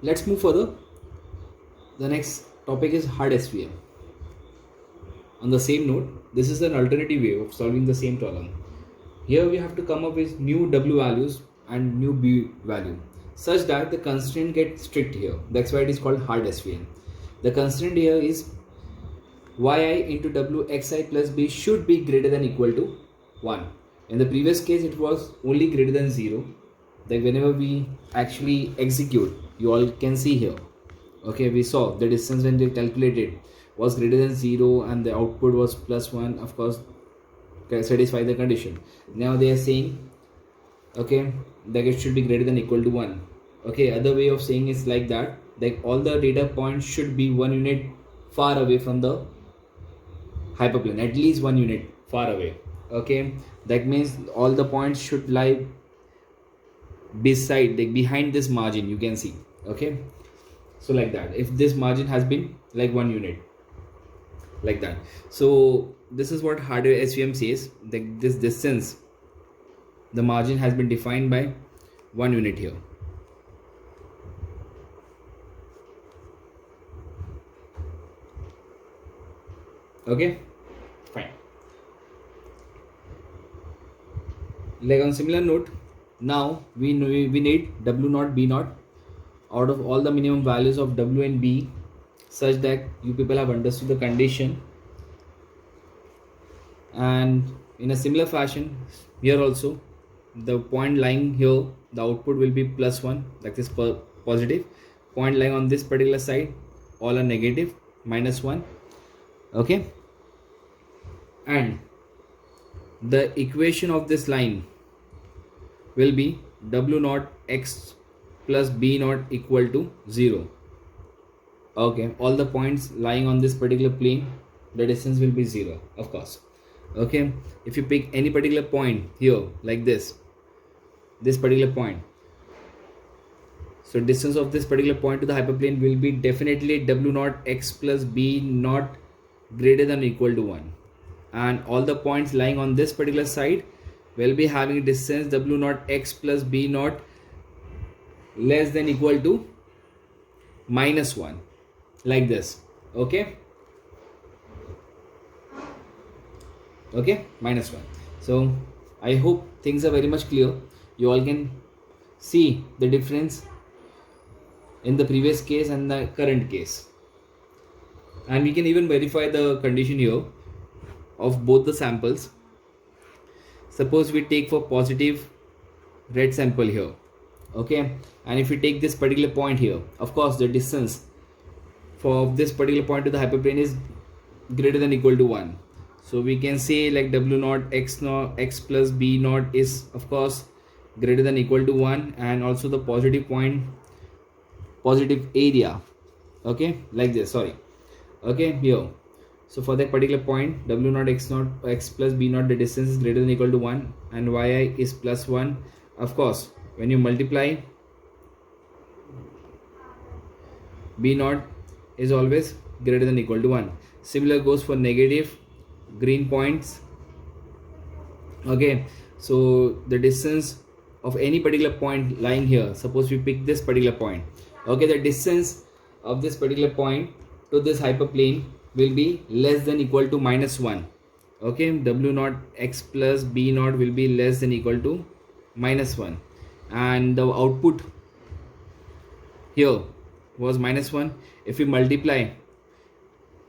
let's move further. The next topic is hard SVM. On the same note, this is an alternative way of solving the same problem. Here we have to come up with new W values and new B value such that the constraint gets strict here. That's why it is called hard SVM. The constraint here is yi into w xi plus b should be greater than equal to 1. In the previous case, it was only greater than 0. Like whenever we actually execute, you all can see here. Okay, we saw the distance when they calculated was greater than 0 and the output was plus 1. Of course, satisfy the condition. Now they are saying, okay, that it should be greater than equal to 1. Okay, other way of saying is like that, like all the data points should be 1 unit far away from the hyperplane, at least 1 unit far away. Okay, that means all the points should lie beside, like behind this margin, you can see. Okay, so like that, if this margin has been like 1 unit, like that. So this is what hard SVM says, that this distance, the margin has been defined by 1 unit here. Okay, fine. Like on similar note, now we need W0 B0 out of all the minimum values of W and B, such that you people have understood the condition. And in a similar fashion, here also the point lying here, the output will be plus 1, like this positive. Point lying on this particular side, all are negative, minus 1. Okay, and the equation of this line will be W0 x plus B0 equal to 0. Okay, all the points lying on this particular plane, the distance will be 0, of course. Okay, if you pick any particular point here, like this particular point, so distance of this particular point to the hyperplane will be definitely W0 x plus B0 greater than or equal to 1. And all the points lying on this particular side will be having distance W0 x plus B0 less than equal to minus 1, like this. Okay, okay, minus 1. So I hope things are very much clear. You all can see the difference in the previous case and the current case, and we can even verify the condition here of both the samples. Suppose we take for positive red sample here. Okay, and if we take this particular point here, of course the distance for this particular point to the hyperplane is greater than equal to 1. So we can say like W0 x plus B0 is of course greater than equal to 1, and also the positive point, positive area. Okay, like this, sorry. Okay, here, so for that particular point W0 x plus B0, the distance is greater than equal to 1 and yi is plus 1. Of course, when you multiply, B0 is always greater than equal to 1. Similar goes for negative green points. Okay, so the distance of any particular point lying here, suppose we pick this particular point. Okay, the distance of this particular point to this hyperplane will be less than equal to minus 1. Okay, W0 x plus B0 will be less than equal to minus 1, and the output here was minus 1. If we multiply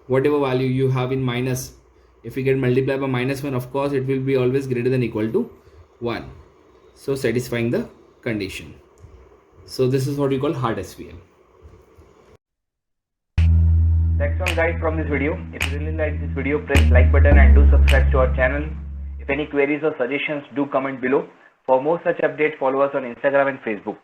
whatever value you have in minus, if we get multiplied by minus 1, of course it will be always greater than equal to 1, so satisfying the condition. So this is what we call hard SVM. That's all guys from this video. If you really like this video, press like button and do subscribe to our channel. If any queries or suggestions, do comment below. For more such updates, follow us on Instagram and Facebook.